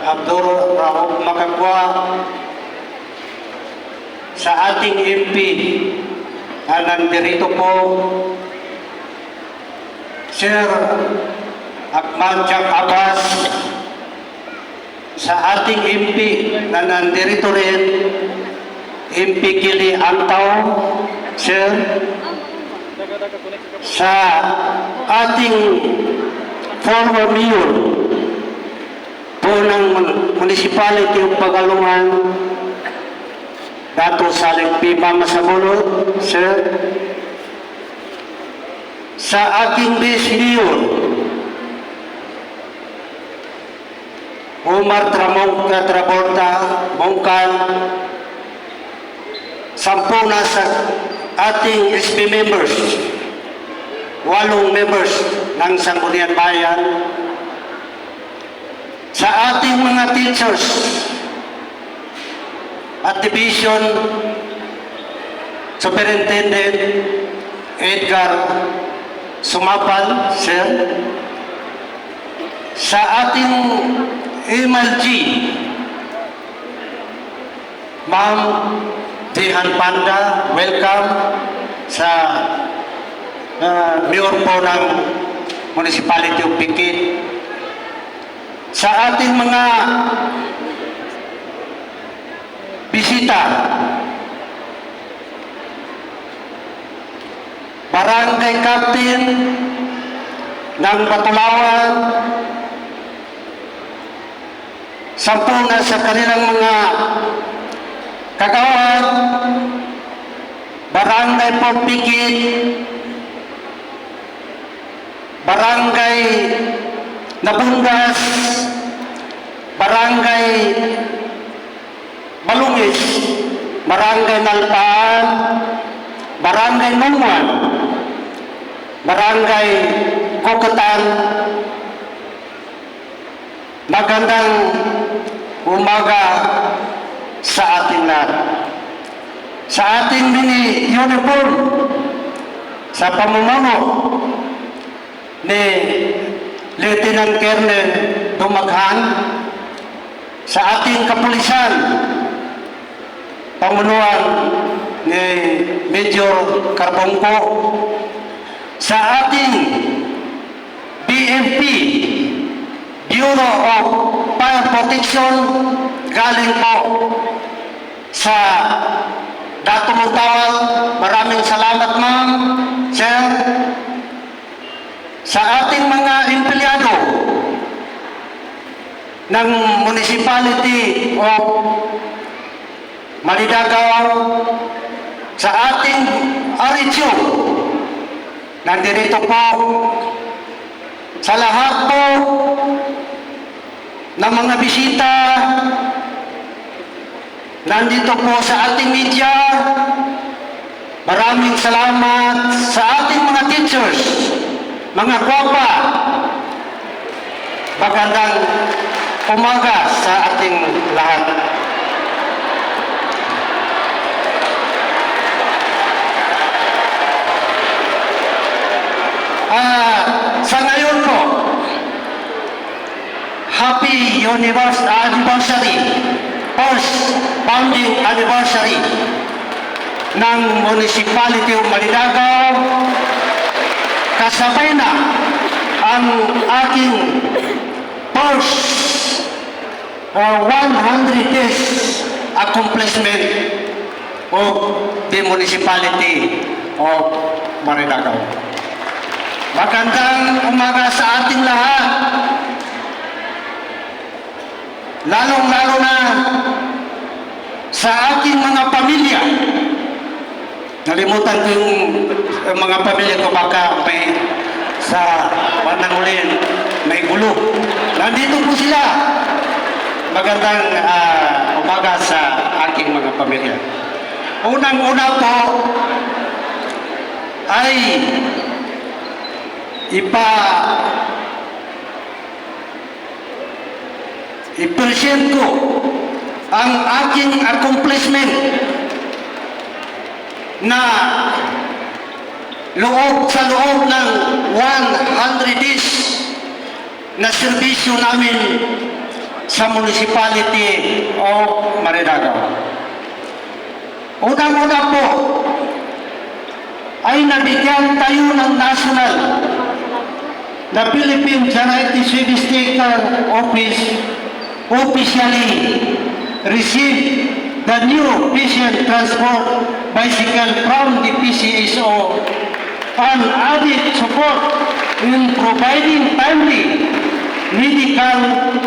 Abdul Rauf Makagwa sa ating MP na nandirito po, Sir Ahmad Jack Abbas, sa ating MP na nandirito rin, MP Kili Antaw, Sir, sa ating former mayor po ng Municipality of Pagalungan, Dato Salik P. Masamulot, Sir, sa ating Vice Mayor, Omar Traborta Mongkan, sampu na sa ating SB members, 8 members ng Sangguniang Bayan, sa ating mga teachers at Division Superintendent Edgar Sumapal, Sir, sa ating MLG, Ma'am Dihan Panda, welcome sa Mayor po ng Municipality of Pikit, sa ating mga bisita, Barangay Captain ng Batulawan, sampu na sa kanilang mga kagawad, Barangay Port Pikit, Barangay Nabungas, Barangay Balungis, Barangay Nalpaan, Barangay Nungwan, Barangay Kokatan. Magandang umaga sa ating lahat. Sa ating mini uniform, sa pamumuno ni Lieutenant Colonel Dumaghan, sa ating kapulisan, pamunuan ni Major Carbongco, sa ating BFP, Bureau of Fire Protection, galing po sa Dato Montawal, maraming salamat ma'am, sir. Sa ating mga empleyado ng Municipality of Malidagaw, sa ating RHU, nandirito po, sa lahat po ng mga bisita, nandito po sa ating media, maraming salamat. Sa ating mga teachers, mga kwapa, magandang umaga sa ating lahat. Sa ngayon po, happy anniversary, first founding anniversary ng Municipality of Malidagaw. Kasabay na ang aking first 100 days accomplishment of the Municipality of Malidagaw. Magandang umaga sa ating lahat, lalong-lalo na sa aking mga pamilya. Nalimutan ko yung mga pamilya ko, baka may sa panangulin may gulo. Nandito po sila. Magandang umaga sa aking mga pamilya. Unang-una po ay i-present ko ang aking accomplishment na loob ng 100 days na serbisyo namin sa municipality of Maridagaw. Unang-una po ay nabigyan tayo ng national na Philippine Charity Service Taker Office officially received the new patient transport bicycle from the PCSO and added support in providing timely medical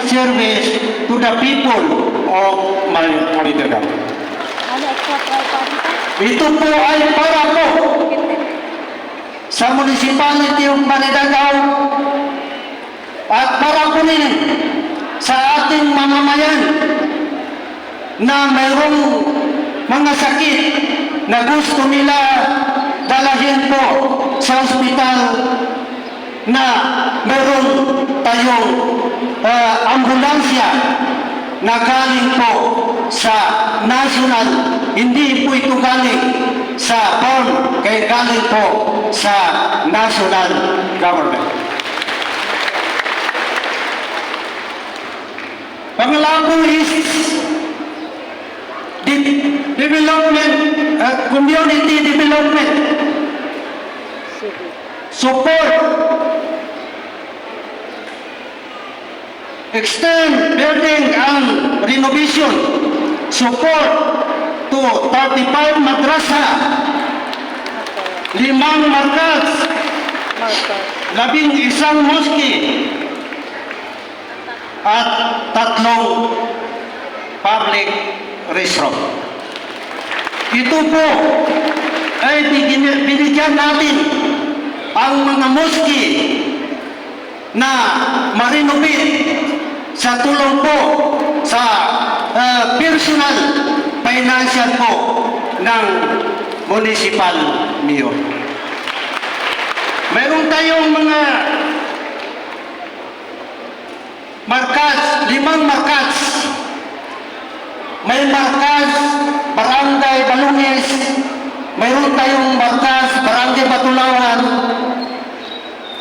service to the people of Maridagaw. Ito po ay para po sa Municipality of Maridagaw at para po rin sa ating mamamayan na mayroong mga sakit na gusto nila dalahin po sa ospital na mayroon tayong ambulansya na galing po sa national, hindi po ito galing sa town, kaya galing po sa national government. Pangalawa po is development, community development, support, extend building and renovation, support to 35 madrasa, 5 markas, 11 moski, at 3 public restroom. Ito po ay binigyan natin ang mga moski na ma-renovate sa tulong po sa personal financial po ng municipal mayor. Mayroon tayong mga markas, 5 markas. May markas Barangay Balungis, mayroon tayong markas Barangay Batulawan,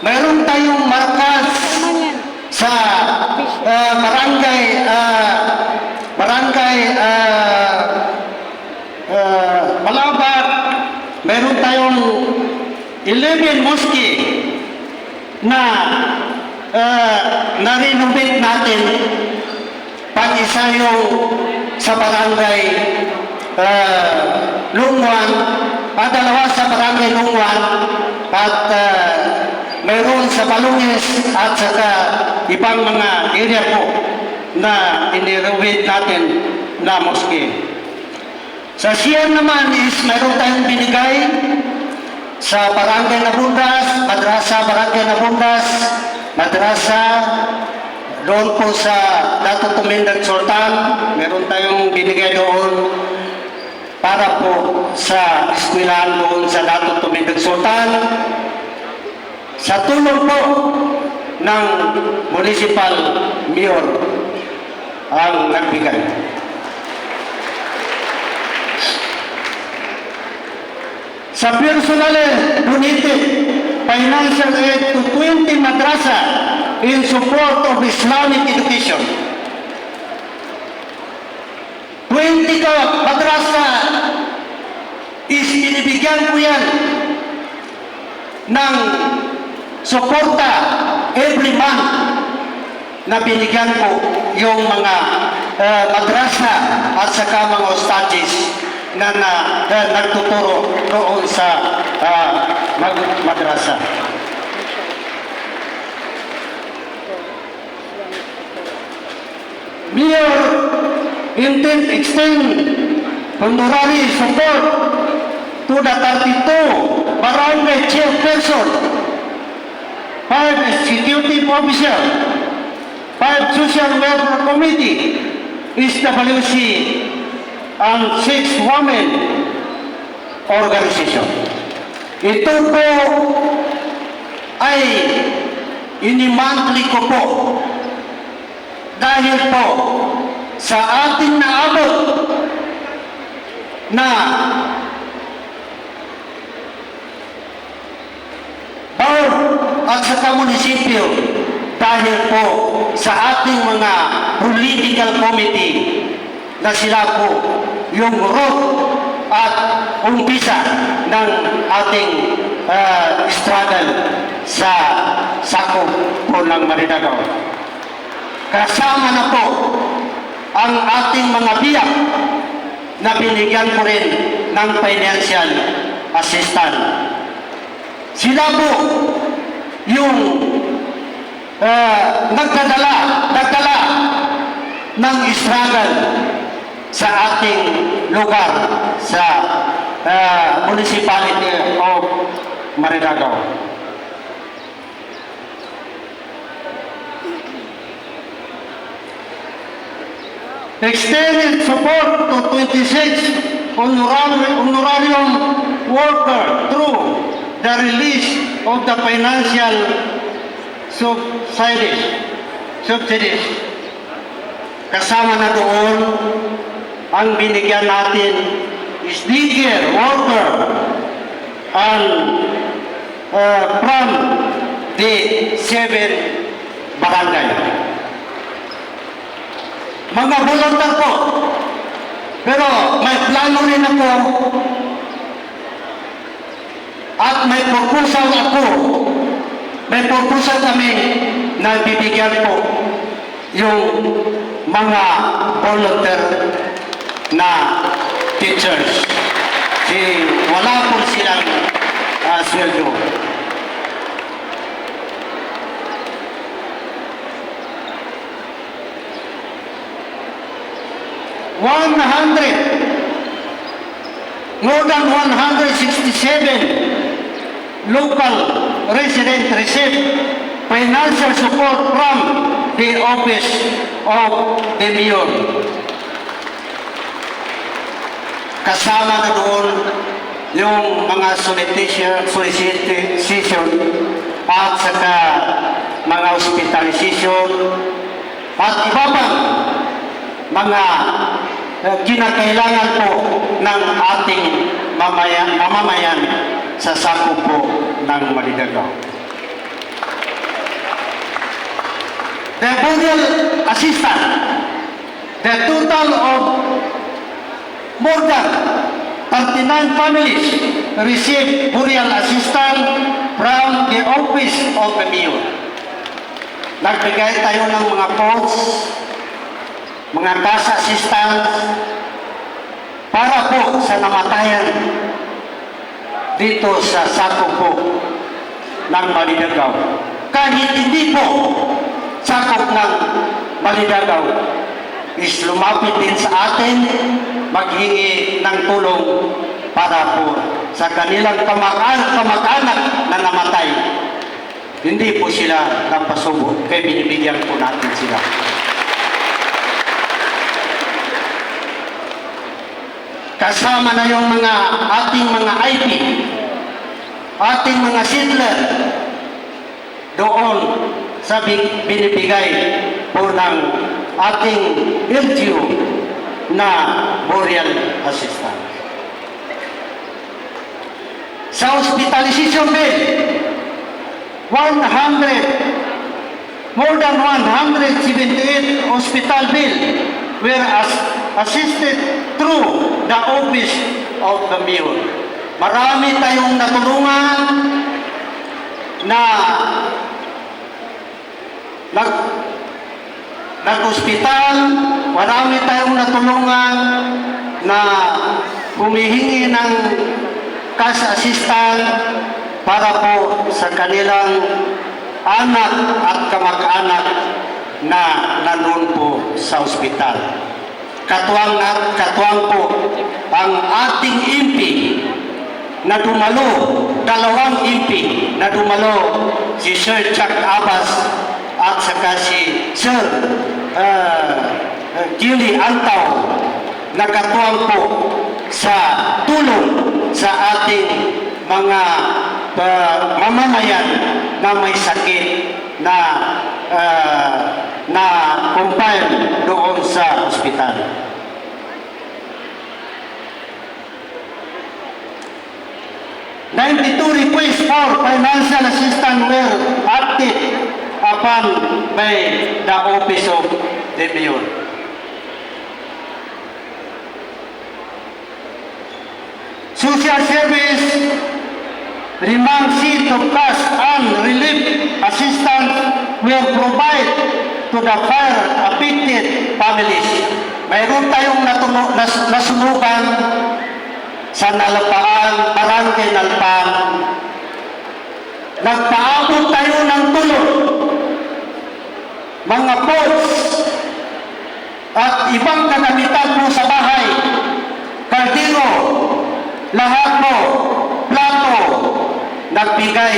mayroon tayong markas sa Barangay Malabat, mayroon tayong 11 moski na na-renovate natin, pang-isa yung sa Barangay Lungwan, dalawa sa Barangay Lungwan, at mayroon sa Balungis at saka ibang mga area po na inirenovate natin na moske. Sa Sierra naman is mayroon tayong binigay sa Barangay Nabundas, Madrasa Barangay Nabundas, Madrasa doon po sa Dato Tumindag Sultan, meron tayong binigay doon para po sa eskwelahan doon sa Dato Tumindag Sultan sa tulong po ng municipal mayor ang nagbigay. Sa personal donated financial aid to 20 madrasa in support of Islamic education. 20 ka madrasa is binibigyan ko yan ng suporta every month na binigyan ko yung mga madrasa at saka mga ustadis na nagtuturo roon sa madrasa. Mayor intend extend honorary support to the 32 barangay chairperson, 5 executive officer, 5 social welfare committee, SWC, and 6 women organization. Ito po ay ini-monthly ko po dahil po sa ating naabot na board at saka munisipyo dahil po sa ating mga political committee na sila po yung root at umpisa ng ating struggle sa sakop po ng Marinagaw. Kasama na po ang ating mga biyak na binigyan ko rin ng financial assistance. Sila po yung nagdala ng struggle sa ating lugar sa municipality of Marinagaw. Extended support to 26 honorarium worker through the release of the financial subsidies. Kasama na doon ang binigyan natin is digger worker and from the 7 barangay. Mga volunteer po. Pero may plano rin ako at may proposal ako. May proposal kami na bibigyan po yung mga volunteer na teachers. Wala po silang sweldo. More than 167 local residents receive financial support from the office of the mayor. Kasama na doon yung mga solicitation at saka mga hospitalization at iba pang mga kinakailangan po ng ating mamamayan sa sakop po ng Marinagaw. The burial assistance, the total of more than 39 families receive burial assistance from the office of the mayor. Nagbigay tayo ng mga pots, mga cash assistance para po sa namatayan dito sa sakop po ng Marinagaw. Kahit hindi po sakop ng Marinagaw is lumapit din sa atin, maghingi ng tulong para po sa kanilang kamag-anak na namatay. Hindi po sila napasubo, kaya binibigyan po natin sila. Kasama na yung ating mga IP, ating mga settler doon sa binibigay po ng ating LGU na burial assistance. Sa hospitalization bill, more than 178 hospital bill were assisted through the office of the mayor. Marami tayong natulungan na nag-hospital, marami tayong natulungan na humihingi ng cash assistance para po sa kanilang anak at kamag-anak na nandun po sa ospital. Katuwang po ang ating MP na dumalo, dalawang MP na dumalo, si Sir Chuck Abbas at saka si Sir Julie Antaw, nakatuwang po sa tulong sa ating mga mamamayan na may sakit na confined doon sa ospital. '92 requests for financial assistance were acted upon by the office of the mayor. Social service remains seat of cash and relief assistance will provide to the fire-affected families. Mayroon tayong nasunugan sa Nalpaan, Barangay Nalpaan. Nagpaabot tayo ng tulong, mga pots at ibang kagamitan po sa bahay, kaldero, lahat po, plato, nagbigay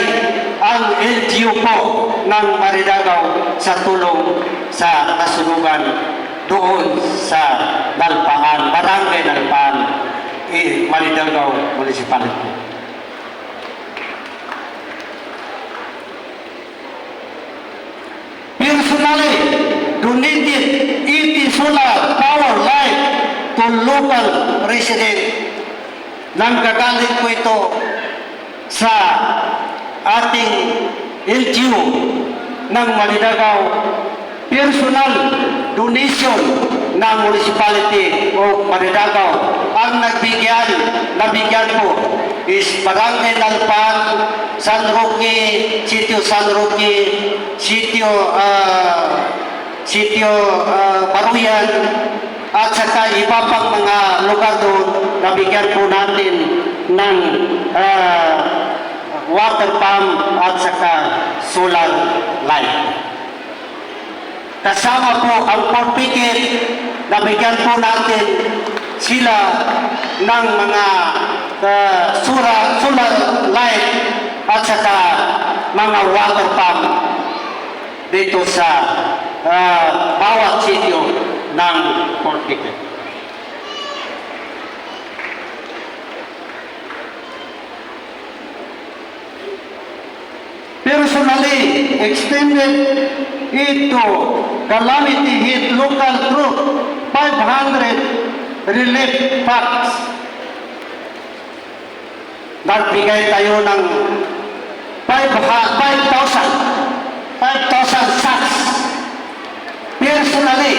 ang LGU po ng Maridagaw sa tulong sa nasunugan doon sa Nalpaan, Barangay Nalpaan, Maridagaw Municipality. Personally, donated 80 solar power line to local resident. Nanggagaling po ito sa ating LGU ng Maridagaw. Personal donation ng Municipality of Maridagaw. Ang nabigyan po is Barangay Nalpaan, San Roque, Sitio San Roque, Sitio Baruyan, at saka iba pang mga lugar doon, nabigyan po natin ng water pump at saka solar light. Kasama po ang Port Picket, nabigyan po natin sila ng mga solar light at saka mga water pump dito sa bawat sitio ng Port Picket. Personally, extended it to calamity hit local troop 500 relief packs. Nagbigay tayo ng 5,000 sacks. Personally,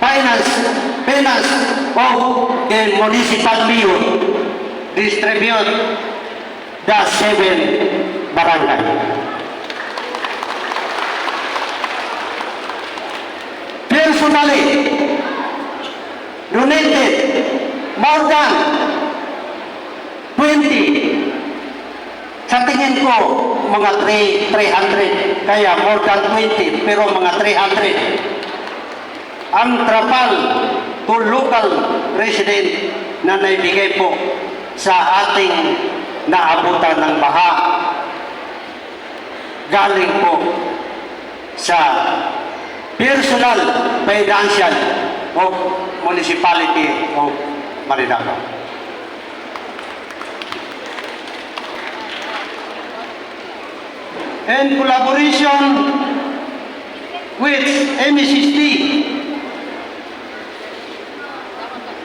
finance of the municipal mayor distribute the 7 barangay. Personally, donated more than 20. Sa tingin ko, mga 300, kaya more than 20, pero mga 300. Ang trapal to local resident na naibigay po sa ating naabutan ng baha. Galing po sa personal financial of Municipality of Maridagaw. In collaboration with MSSD,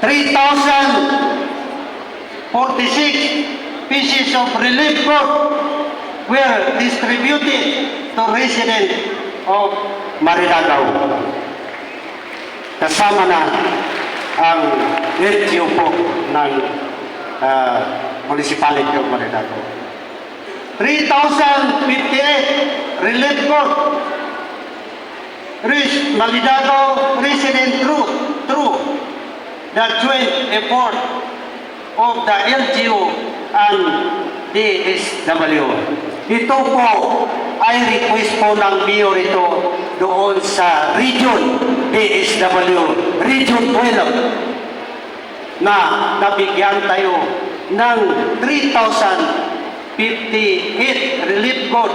3,046 pieces of relief goods were distributed to residents of Maridagaw. Kasama na ang LGU po ng Municipality of Maridagaw. 3,058 relief goods reached Maridagaw resident through the joint effort of the LGU and DSW. Ito po ay request po ng mayor ito doon sa region DSW, Region 12, na nabigyan tayo ng 3,058 relief goods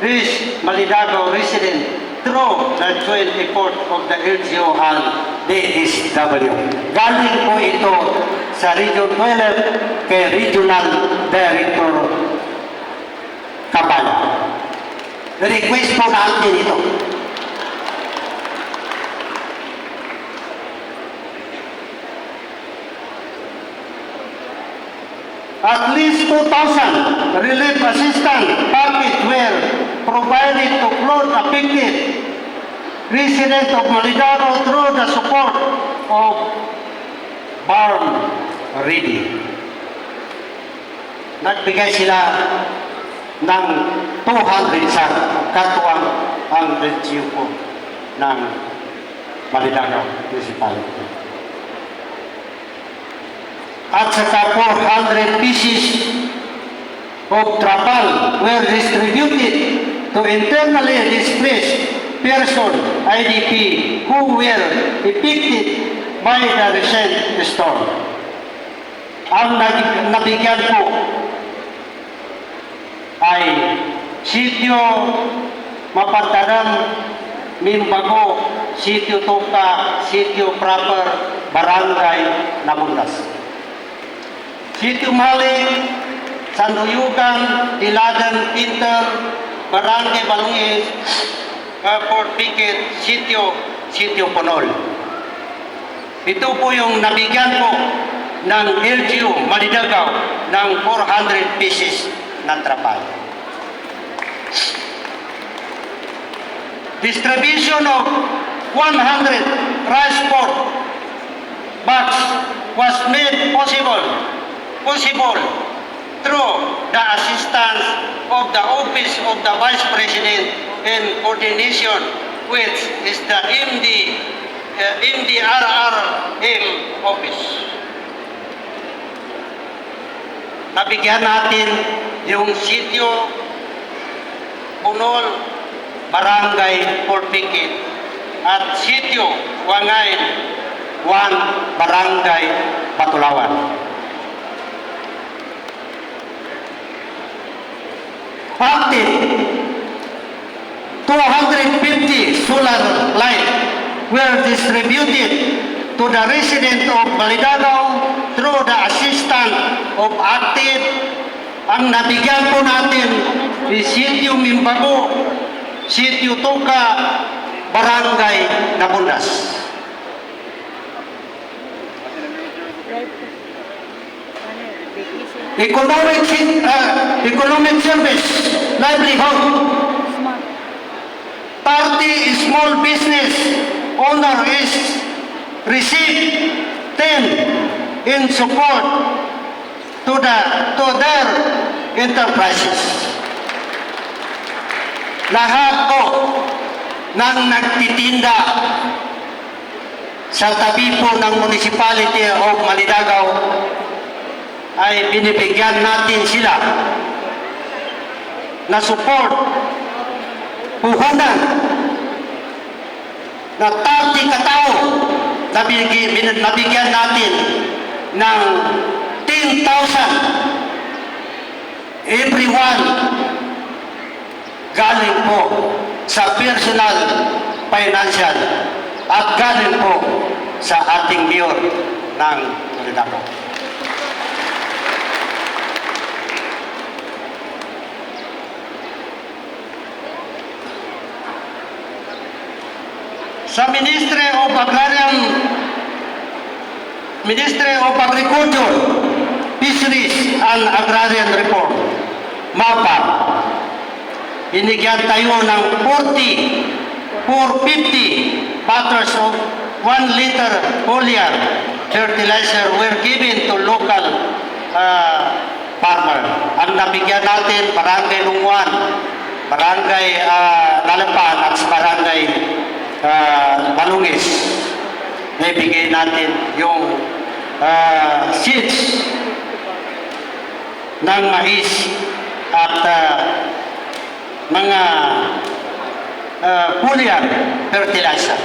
reached Maridagaw resident through the joint effort of the LGU and DSW. Galing po ito sa Region 12 kay Regional Director Kapala. Request po natin ito. At least 2,000 relief assistance package residents of Malidaro through the support of Barn Ready. Nagbigay sila ng 200 sa katuwang ang LGU po ng Malidaro Municipality. At saka 400 pieces of trapal were distributed to internally displaced person, IDP, who were affected by the recent storm. Ang nabigyan po ay Sitio Mapantaran, Mimbago, Sitio Toka, Sitio Proper, Barangay Nabundas. Sitio Mali, Sanduyugan, Ilagan, Pinter, Barangay Balungis, Fort Piquet, Sitio Ponol. Ito po yung nabigyan po ng LGU Malidagaw ng 400 pieces na trapal. Distribution of 100 rice pot bags was made possible through the assistance of the Office of the Vice President in coordination with the MDRRM Office. Nabigyan natin yung Sitio Punol, Barangay Fort Piquet at Sitio Wangay 1, Barangay Patulawan. Active 250 solar light were distributed to the residents of Malidagaw through the assistance of Active. Ang nabigyan po natin is Sitio Mimbago, Sitio Toka, Barangay Nabundas. Economic service, livelihood. 30 small business owner is received 10 in support to their enterprises. Lahat po ng nagtitinda sa tabi po ng Municipality of Malidagaw ay binibigyan natin sila na support, puhunan na 30 katao na nabigyan natin ng 10,000 everyone galing po sa personal financial at galing po sa ating mayor ng Malidagaw. Sa Ministry of Agriculture, Fisheries and Agrarian Reform, MAPA, binigyan tayo ng 450 bottles of 1 liter foliar fertilizer were given to local farmer. Ang nabigyan natin, Barangay Lungwan, Barangay Lalapan at Barangay Balungis. Naibigay natin yung seeds ng mais at mga foliar fertilizer.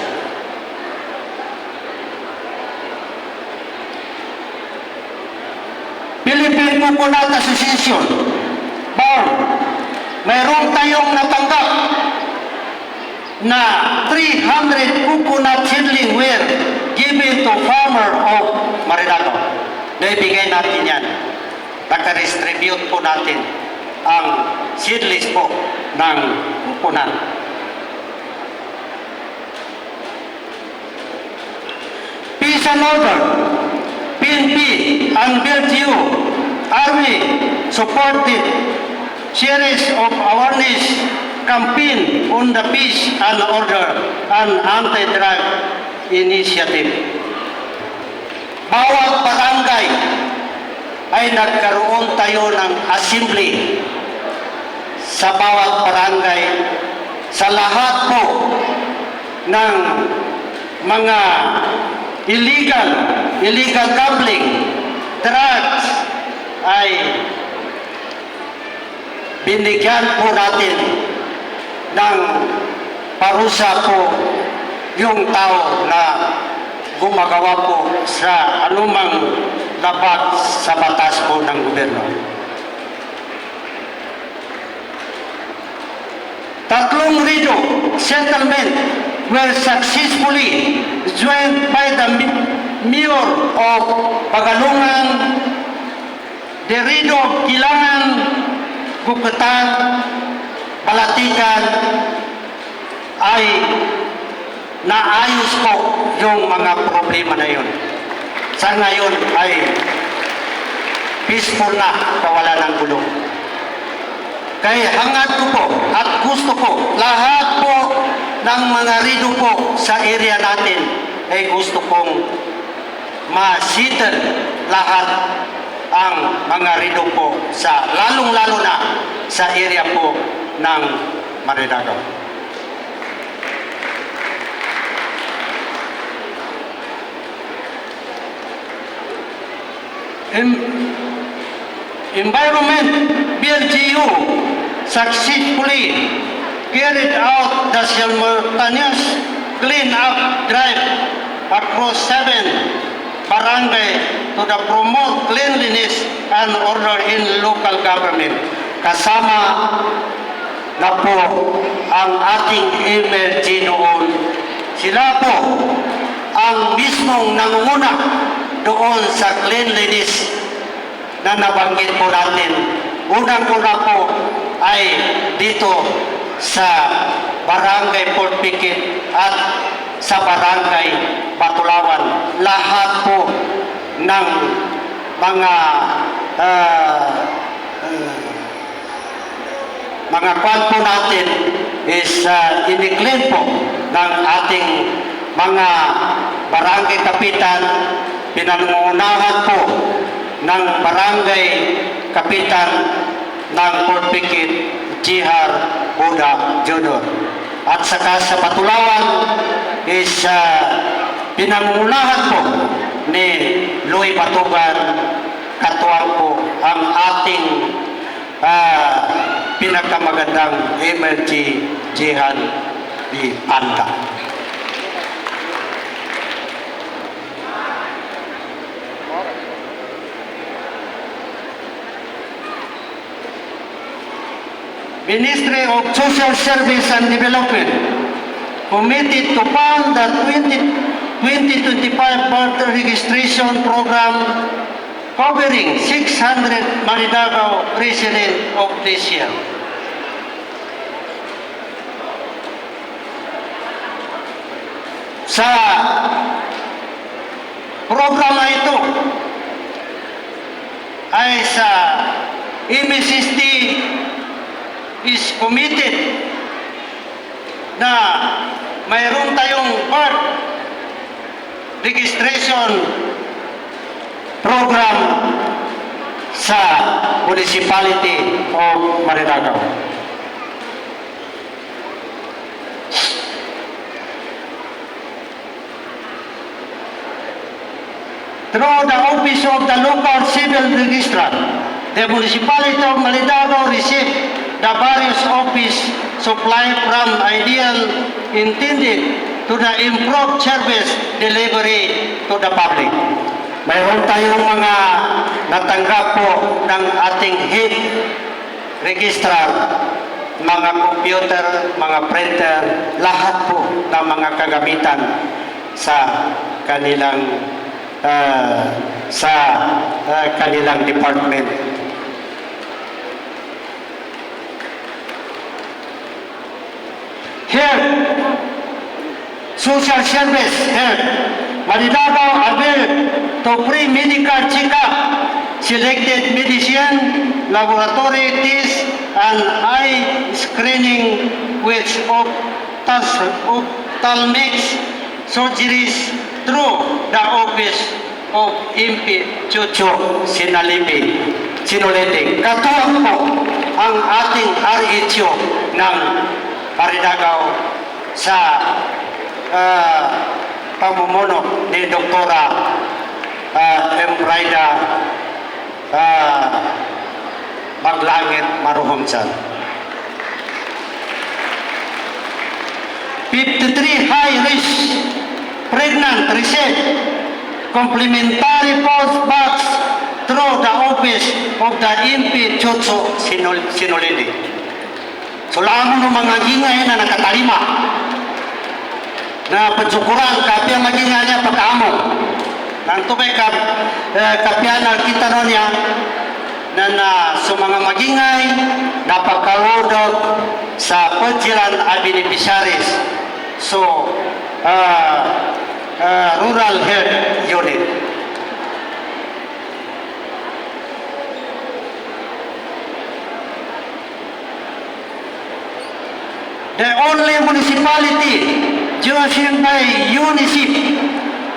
Philippine Coconut Association, BARM, mayroon tayong natanggap na 300 coconut seedling were given to farmer of Marilao. Naibigay natin yan. Naka-distribute po natin ang seedlings po ng coconut. Peace and Order, PNP and BLGU, Army supported series of awareness campaign on the peace and order and anti-drug initiative. Bawat barangay ay nagkaroon tayo ng assembly sa bawat barangay, sa lahat po ng mga illegal gambling, drugs, ay binigyan po natin ng parusa po yung tao na gumagawa po sa anumang labag sa batas po ng gobyerno. Tatlong Rido settlement were successfully joined by the Mayor of Bagalungan, the Rido of Kilangan, Bukatan, Balatigan, ay naayos po yung mga problema na yun. Sa ngayon ay peaceful na, kawala ng gulo. Kaya hangad ko po at gusto ko lahat po ng mga Rido po sa area natin ay gusto kong ma-settle lahat ang mga Rido po sa lalong-lalo na sa area po ng Maridagaw. Environment BLGU successfully carried out the simultaneous clean-up drive across 7 barangay to the promote cleanliness and order in local government. Kasama na po ang ating MLG noon. Sila po ang mismong nangunguna doon sa cleanliness na nabanggit po natin. Unang-una po ay dito sa Barangay Port Piquet at sa Barangay Batulawan. Lahat po ng mga kwan po natin is ini-clean po ng ating mga barangay kapitan, pinangungunahan po ng barangay kapitan ng Port Piquet, Jihar Buda Jr. At saka sa Batulawan is pinangungunahan po ni Louie Batugan, katuwang po ang ating pinakamagandang MLG Jihan di Anta. Ministry of Social Service and Development committed to fund the 2025 voter registration program covering 600 Maridagaw residents of this year. Sa programa ito ay sa MSSD is committed na mayroon tayong birth registration program sa municipality of Maridagaw. Through the office of the local civil registrar, the municipality of Maridagaw received the various office supply from ideal intended to the improved service delivery to the public. Mayroon tayong mga natanggap po ng ating head registrar, mga computer, mga printer, lahat po ng mga kagamitan sa kanilang department. Health, social service, health. Maridagaw availed to free medical check-up, selected medicine, laboratory tests, and eye screening with ophthalmic surgeries through the office of MP Chucho Sinolete. Katuwang po ang ating RHO ng Maridagaw sa pamumuno ni Doktora Embraida Maglangit Maruhomsan. 53 high-risk pregnant received complementary post-box through the office of the MP Chucho Sinolidi. So lamang ng mga gingay na nakatarima na pagsukuran kapi ang magingay niya pagkaamo. Nang tubay kapianan kita no niya na sa mga magingay napakalodot sa pagsilan at beneficiaries. So, Rural Health Unit. The only municipality chosen by UNICEF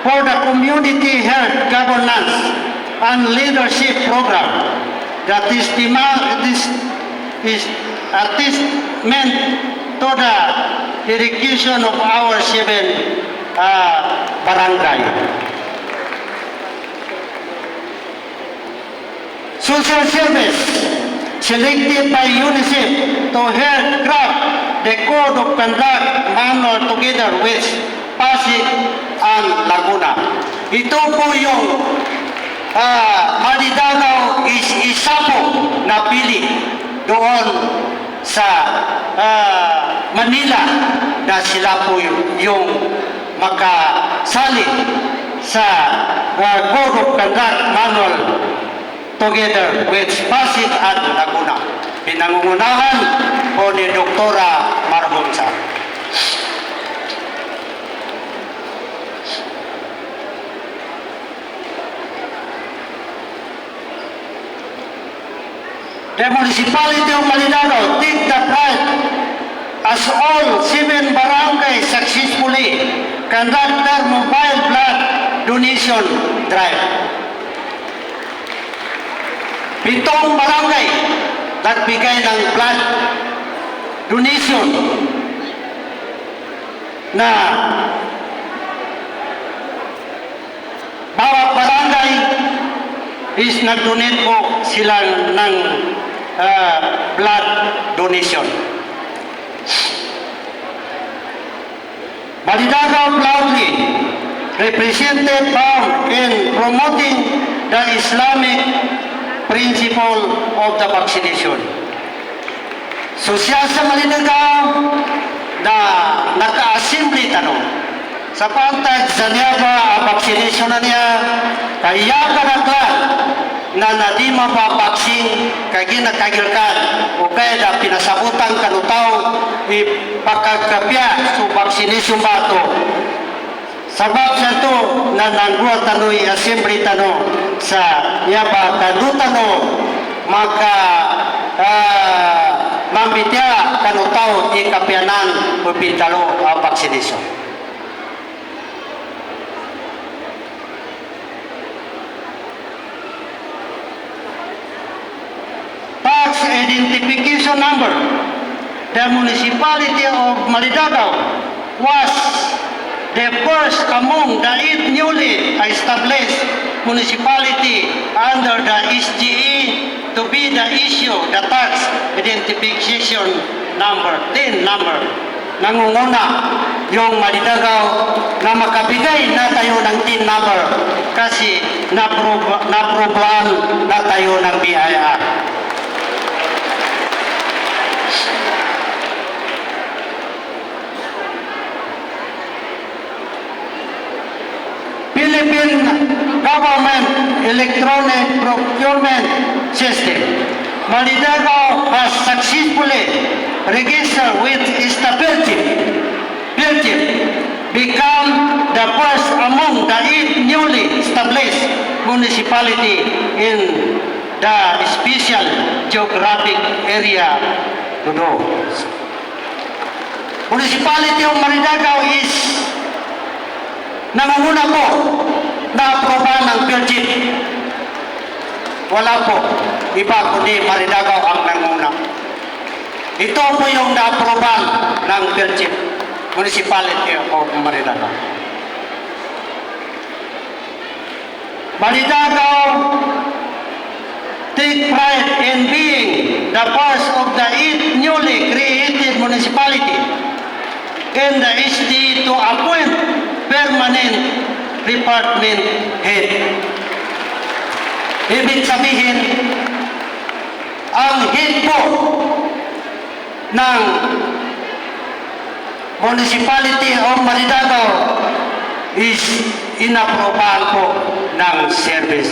for the Community Health Governance and Leadership Program that is meant to the irrigation of our 7 barangay. Social service selected by UNICEF to help craft the Code of Conduct manual together with Pasig and Laguna. Ito po yung Maridagaw is isa po napili doon sa Manila na sila po yung makasali sa Code of Conduct manual together with Pasig at Laguna. Pinangungunahan po ni Doktora Marhomsa. The municipality of Maridagaw take the pride as all 7 barangays successfully conduct their mobile blood donation drive. 7 barangay nagbigay ng blood donation na bawat barangay is nag-donate po sila ng blood donation. Maridagaw proudly represented bound in promoting the Islamic principle of the vaccination. So siya sa Maridagaw na naka-assembly tanong sa pantag sa niya ba ang vaccination na niya kaya kanaglan na di mapapaksin kaya ginakagilkan o kaya na pinasabutan kanutaw ipakagkapya sa vaccination ba ito. Sabab sa ito na nangguwa tano'y assembly tano sa yaba kanutano maka mambitya kanutaw ikapyanan o pintalo ang vaccination. Tax identification number. The municipality of Maridagaw was the first among the 8 newly established municipality under the SGE to be the issue the tax identification number, TIN number. Nangunguna yung Maridagaw na makabigay na tayo ng TIN number kasi na-proban na tayo ng BIR. Philippine Government Electronic Procurement System. Maridagaw has successfully registered with Belgium, become the first among the 8 newly established municipality in the special geographic area to do. Municipality of Maridagao is nangunguna po na aprobahan ng PhilHealth. Wala po. Iba kundi Maridagao ang nangunguna. Ito po yung na-aprobahan ng PhilHealth, Municipality of Maridagao. Maridagao take pride in being the first of the 8 newly created municipality in the SD to appoint permanent department head. Ibig sabihin, ang head po ng Municipality of Maridagao is inaprobahan po ng civil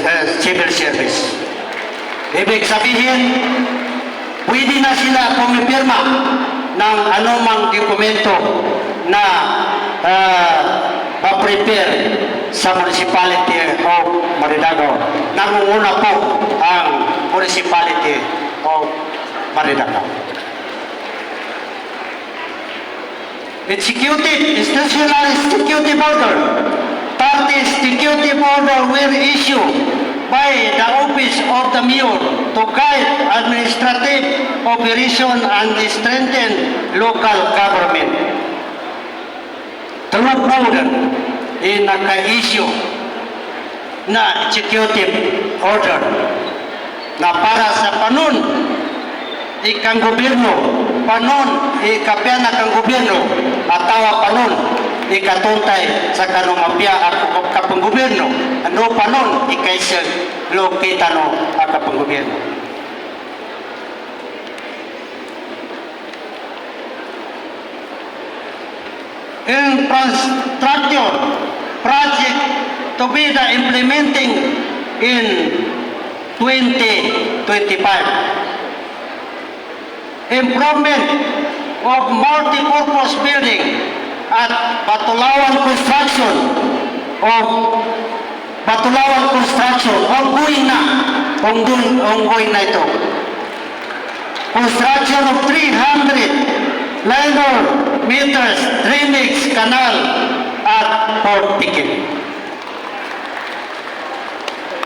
service. Ibig sabihin, pwede na sila pumipirma ng anumang dokumento na ma-prepare sa Municipality of Maridagao. Nangunguna po ang Municipality of Maridagao. Institutional executive order. 30 executive order were issued by the office of the mayor to guide administrative operation and strengthen local government. Through order, naka-issue na executive order na para sa panon ikang gobyerno, panon ikapya na kang gobyerno, atawa panon ikatuntay sa kanong mapya ako kapang gobyerno, ano panon ikaisag lokita no kapang gobyerno. Infrastructure project to be the implementing in 2025. Improvement of multi-purpose building at Batulawan Construction ongoing na ito. Construction of 300 linear meters drainage canal at Port Piquet.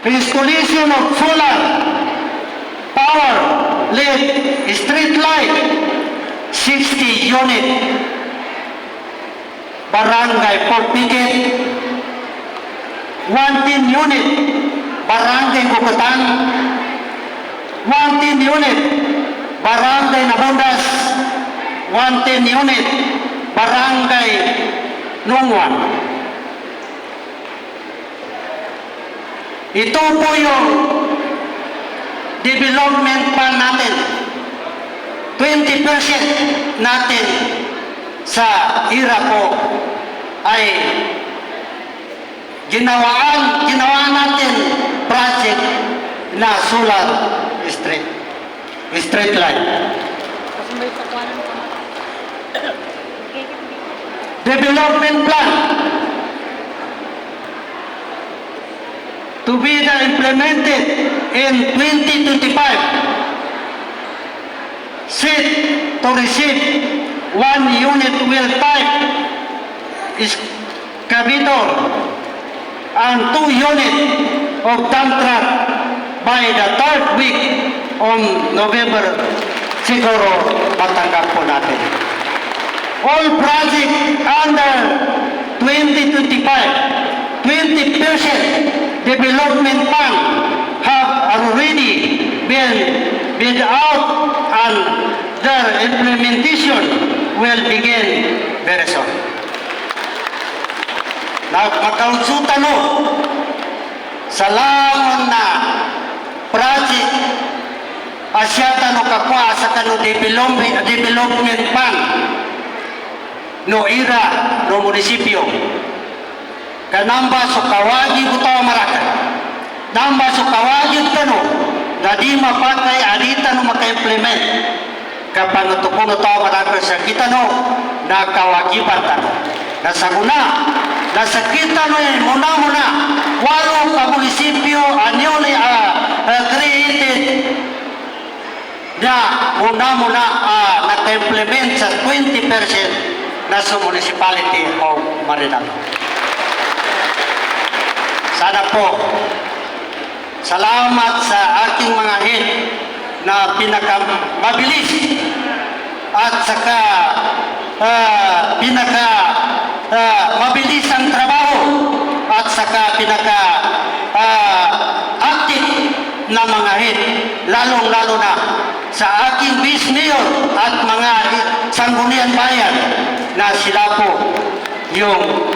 Installation of solar power lit street light 60 unit Barangay Port Piquet, 110 unit Barangay Bukatan, 110 unit Barangay Nabundas, 110 unit Barangay Nungwan. Ito po yung development plan natin. 20% natin sa IRA po ay ginawa natin project na solar street light. Development plan to be implemented in 2025. Set to receive 1 unit wheel type excavator and 2 unit of dump truck by the 3rd week of November. Siguro matanggap po natin. All projects under 2025, 20% development fund have already been bid out and their implementation will begin very soon. Nagmakaunsutan mo sa langon na project asyata no kapwa sa kano development fund no IRA no munisipyo kanamba so kawagi butaw marakan namba so kawagi kano na di mapakay alita no maka-implement kapag natupo no tao marakan sa kita no nakawagiban tano nasaguna nasa kita no muna walo ka munisipyo newly created na muna naka-implement sa 20% Naso Municipality of Marinalo. Sana po, salamat sa aking mga head na pinakamabilis at saka mabilis ang trabaho at saka active na mga head, lalong-lalo na sa aking vice mayor at mga sanggunian bayan na sila po yung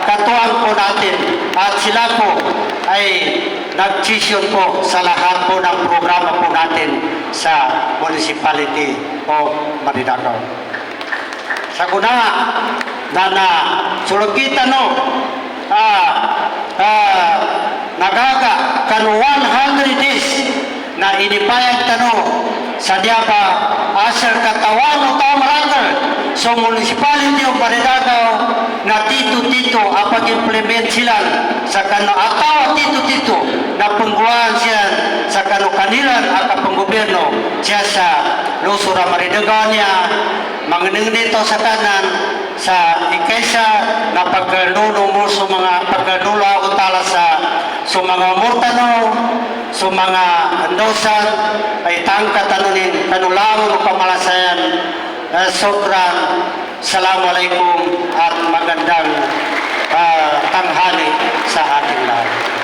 katuwang po natin at sila po ay nag-decision po sa lahat po ng programa po natin sa Municipality of Marinalo. Sa kuna na sulukita no nagaga kan 100 days na inipayag tano sa diaba asal katawan o tamarangal sa Municipality of Marinalo na tito-tito apag-implement sila sa kano atawa tito-tito na pangguan siya sa kano kanilan at panggobyerno siya sa Lusura Marinalo niya manginang nito sa kanan sa ikaysa na pagkanuno mo sa mga pagkanula utala sa mga murtano sa mga andosan ay tangka tanunin kanulangon o pamalasayan sobrang Assalamualaikum at magandang tanghali sa ating lahat.